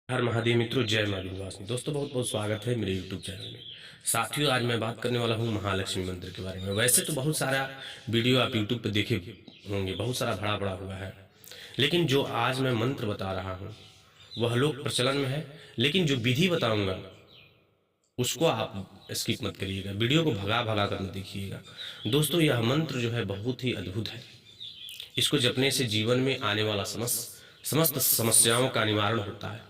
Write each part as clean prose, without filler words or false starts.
हर महादेव मित्रों, जय मां विंध्यवासिनी। दोस्तों, बहुत बहुत स्वागत है मेरे यूट्यूब चैनल में। साथियों, आज मैं बात करने वाला हूँ महालक्ष्मी मंत्र के बारे में। वैसे तो बहुत सारा वीडियो आप यूट्यूब पर देखे होंगे, बहुत सारा भरा पड़ा हुआ है, लेकिन जो आज मैं मंत्र बता रहा हूँ वह लोक प्रचलन में है। लेकिन जो विधि बताऊंगा उसको आप स्किप मत करिएगा, वीडियो को भगा भगा कर मत देखिएगा। दोस्तों, यह मंत्र जो है बहुत ही अद्भुत है। इसको जपने से जीवन में आने वाला समस्त समस्याओं का निवारण होता है।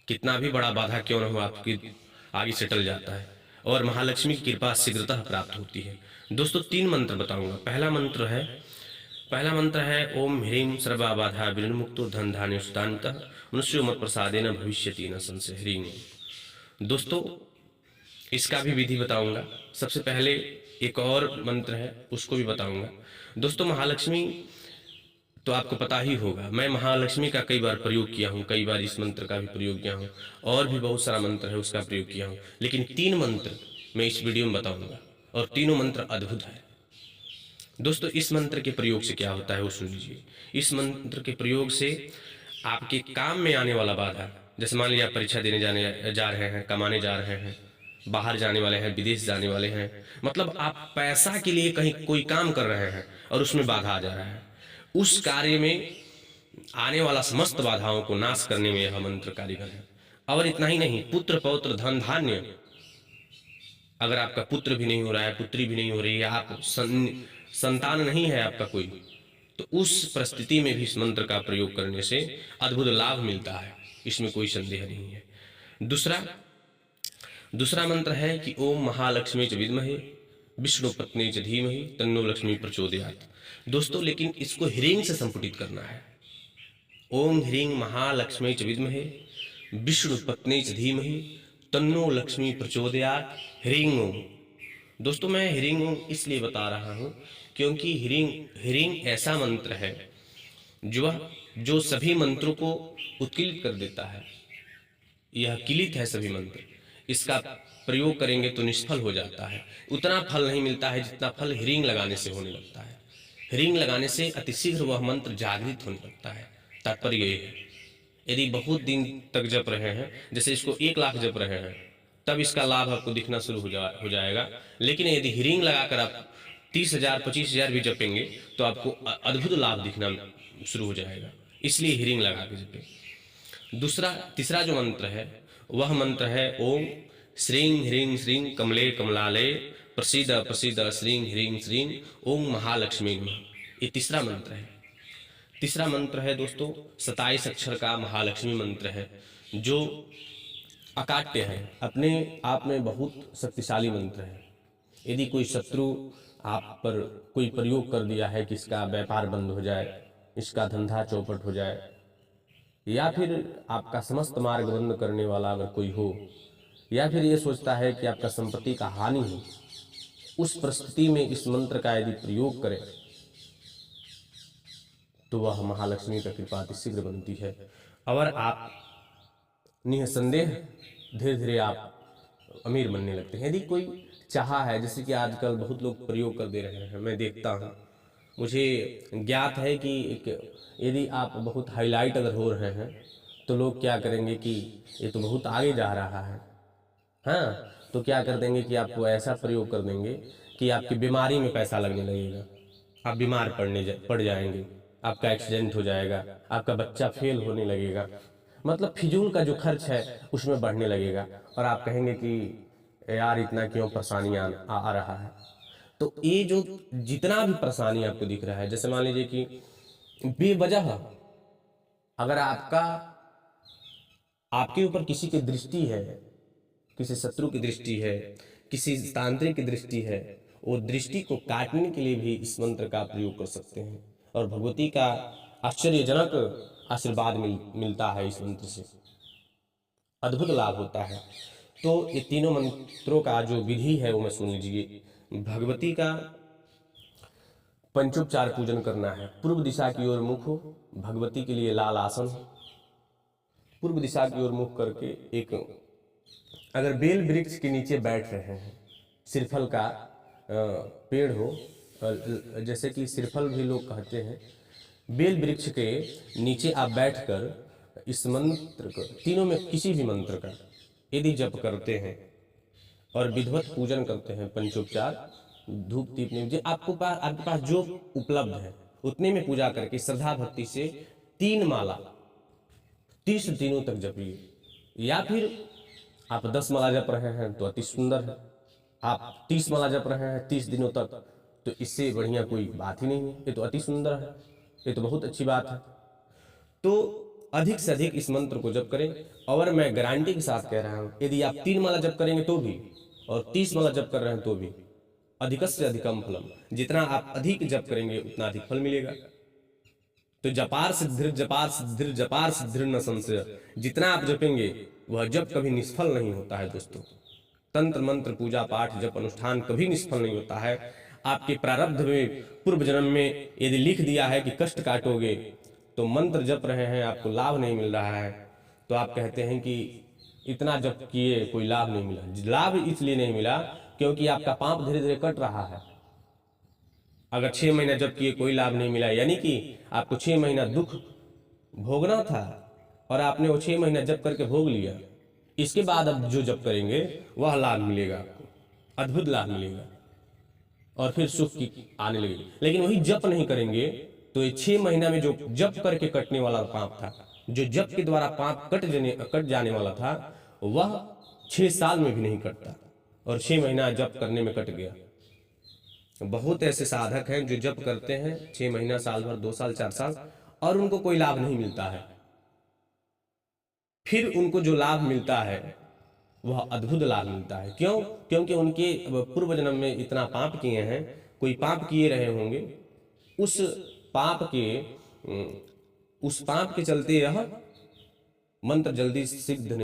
कितना भी बड़ा बाधा क्यों न हो, आपकी आगे से टल जाता है और महालक्ष्मी की कृपा शीघ्रतः प्राप्त होती है। दोस्तों, 3 मंत्र बताऊंगा। पहला मंत्र है ओम ह्रीं सर्वा बाधा विनिर्मुक्तो धन धान्य सुतान्तः मनुष्यो मत प्रसादेन भविष्यति न संशय ह्रीं। दोस्तों, इसका भी विधि बताऊंगा। सबसे पहले एक और मंत्र है, उसको भी बताऊंगा। दोस्तों, महालक्ष्मी तो आपको पता ही होगा, मैं महालक्ष्मी का कई बार प्रयोग किया हूँ, कई बार इस मंत्र का भी प्रयोग किया हूँ और भी बहुत सारा मंत्र है उसका प्रयोग किया हूँ। लेकिन 3 मंत्र मैं इस वीडियो में बताऊंगा और तीनों मंत्र अद्भुत है। दोस्तों, इस मंत्र के प्रयोग से क्या होता है वो सुन लीजिए। इस मंत्र के प्रयोग से आपके काम में आने वाला बाधा, जैसे मान लीजिए आप परीक्षा देने जा रहे हैं, कमाने जा रहे हैं, बाहर जाने वाले हैं, विदेश जाने वाले हैं, मतलब आप पैसा के लिए कहीं कोई काम कर रहे हैं और उसमें बाधा आ जा रहा है, उस कार्य में आने वाला समस्त बाधाओं को नाश करने में यह मंत्र कारीगर है। और इतना ही नहीं, पुत्र पौत्र धन धान्य, अगर आपका पुत्र भी नहीं हो रहा है, पुत्री भी नहीं हो रही है, आप संतान नहीं है आपका कोई, तो उस परिस्थिति में भी इस मंत्र का प्रयोग करने से अद्भुत लाभ मिलता है, इसमें कोई संदेह नहीं है। दूसरा दूसरा मंत्र है कि ओम महालक्ष्मी च विद्महे विष्णु पत्नी च धीमहि तन्नो लक्ष्मी प्रचोदयात्। दोस्तों, लेकिन इसको ह्रीं से संपुटित करना है। ओम ह्रीं महालक्ष्मी च विद्महे विष्णु पत्नी च धीमहि तन्नो लक्ष्मी प्रचोदयात् ह्रीं ओम। दोस्तों, मैं ह्रीं ओम इसलिए बता रहा हूँ क्योंकि ह्रीं ऐसा मंत्र है जो सभी मंत्रों को उत्कीर्णित कर देता है। यह किलित है सभी मंत्र, इसका प्रयोग करेंगे तो निष्फल हो जाता है। उतना फल नहीं मिलता है जितना फल ह्रीं लगाने से होने लगता है। ह्रीं लगाने से अतिशीघ्र वह मंत्र जागृत होने लगता है। तात्पर्य ये है, यदि बहुत दिन तक जप रहे हैं, जैसे इसको 1 लाख जप रहे हैं, तब इसका लाभ आपको दिखना शुरू हो जाएगा। लेकिन यदि ह्रीं लगाकर आप 30,000 25,000 भी जपेंगे तो आपको अद्भुत लाभ दिखना शुरू हो जाएगा। इसलिए ह्रीं लगा के जपें। तीसरा जो मंत्र है वह मंत्र है ओम श्रीं ह्रीं श्रीं कमले कमलालये प्रसीद प्रसीद श्रीं ह्रीं श्रीं ओम महालक्ष्मी नमः। ये तीसरा मंत्र है दोस्तों, 27 अक्षर का महालक्ष्मी मंत्र है, जो अकाट्य है, अपने आप में बहुत शक्तिशाली मंत्र है। यदि कोई शत्रु आप पर कोई प्रयोग कर दिया है कि इसका व्यापार बंद हो जाए, इसका धंधा चौपट हो जाए, या फिर आपका समस्त मार्ग बंद करने वाला अगर कोई हो, या फिर ये सोचता है कि आपका संपत्ति का हानि हो, उस परिस्थिति में इस मंत्र का यदि प्रयोग करें तो वह महालक्ष्मी का कृपा अतिशीघ्र बनती है और आप निसंदेह धीरे धीरे आप अमीर बनने लगते हैं। यदि कोई चाहा है, जैसे कि आजकल बहुत लोग प्रयोग कर दे रहे हैं, मैं देखता हूँ, मुझे ज्ञात है कि यदि आप बहुत हाईलाइट अगर हो रहे हैं तो लोग क्या करेंगे कि ये तो बहुत आगे जा रहा है, हाँ, तो क्या कर देंगे कि आपको ऐसा प्रयोग कर देंगे कि आपकी बीमारी में पैसा लगने लगेगा, आप बीमार पड़ जाएंगे, आपका एक्सीडेंट हो जाएगा, आपका बच्चा फेल होने लगेगा, मतलब फिजूल का जो खर्च है उसमें बढ़ने लगेगा और आप कहेंगे कि यार इतना क्यों परेशानियां आ रहा है। तो ये जो जितना भी परेशानी आपको दिख रहा है, जैसे मान लीजिए कि बेवजह अगर आपके ऊपर किसी की दृष्टि है, किसी शत्रु की दृष्टि है, किसी तांत्रिक की दृष्टि है, वो दृष्टि को काटने के लिए भी इस मंत्र का प्रयोग कर सकते हैं और भगवती का आश्चर्यजनक आशीर्वाद मिलता है। इस मंत्र से अद्भुत लाभ होता है। तो ये तीनों मंत्रों का जो विधि है वो मैं सुन लीजिए। भगवती का पंचोपचार पूजन करना है। पूर्व दिशा की ओर मुख हो, भगवती के लिए लाल आसन हो, पूर्व दिशा की ओर मुख करके एक अगर बेल वृक्ष के नीचे बैठ रहे हैं, सिरफल का पेड़ हो, जैसे कि सिरफल भी लोग कहते हैं, बेल वृक्ष के नीचे आप बैठकर इस मंत्र को, तीनों में किसी भी मंत्र का यदि जप करते हैं और विधिवत पूजन करते हैं, पंचोपचार धूप दीप नैवेद्य आपके पास जो उपलब्ध है उतने में पूजा करके श्रद्धा भक्ति से 3 माला 30 दिनों तक जपिए, या फिर आप 10 माला जप रहे हैं तो अति सुंदर है, आप 30 माला जप रहे हैं 30 दिनों तक तो इससे बढ़िया कोई बात ही नहीं है, ये तो अति सुंदर है, ये तो बहुत अच्छी बात है। तो अधिक से अधिक इस मंत्र को जप करें, और मैं गारंटी के साथ कह रहा हूं यदि आप 3 माला जप करेंगे तो भी और 30 माला जप कर रहे हैं तो भी अधिकस्य अधिकम फलम, जितना आप अधिक जप करेंगे उतना अधिक फल मिलेगा। तो जपार सिद्धिर जपार सिद्धिर जपार सिद्धिर न संशय, जितना आप जपेंगे वह जप कभी निष्फल नहीं होता है दोस्तों। तंत्र मंत्र पूजा पाठ जप अनुष्ठान कभी निष्फल नहीं होता है। आपके प्रारब्ध में पूर्व जन्म में यदि लिख दिया है कि कष्ट काटोगे, तो मंत्र जप रहे हैं आपको लाभ नहीं मिल रहा है, तो आप कहते हैं कि इतना जप किए कोई लाभ नहीं मिला। लाभ इसलिए नहीं मिला क्योंकि आपका पाप धीरे धीरे कट रहा है। अगर 6 महीना जप किए कोई लाभ नहीं मिला, यानी कि आपको 6 महीना दुख भोगना था और आपने वो 6 महीना जप करके भोग लिया, इसके बाद अब जो जप करेंगे वह लाभ मिलेगा आपको, अद्भुत लाभ मिलेगा और फिर सुख की आने लगेगी। लेकिन वही जप नहीं करेंगे तो ये 6 महीना में जो जप करके कटने वाला पाप था, जो जप के द्वारा पाप कट जाने वाला था, वह 6 साल में भी नहीं कटता और 6 महीना जप करने में कट गया। बहुत ऐसे साधक हैं जो जप करते हैं 6 महीना, साल भर, 2 साल, 4 साल और उनको कोई लाभ नहीं मिलता है। फिर उनको जो लाभ मिलता है वह अद्भुत लाभ मिलता है। क्यों? क्योंकि उनके पूर्व जन्म में इतना पाप किए हैं, कोई पाप किए रहे होंगे, उस पाप के चलते यह मंत्र जल्दी सिद्ध नहीं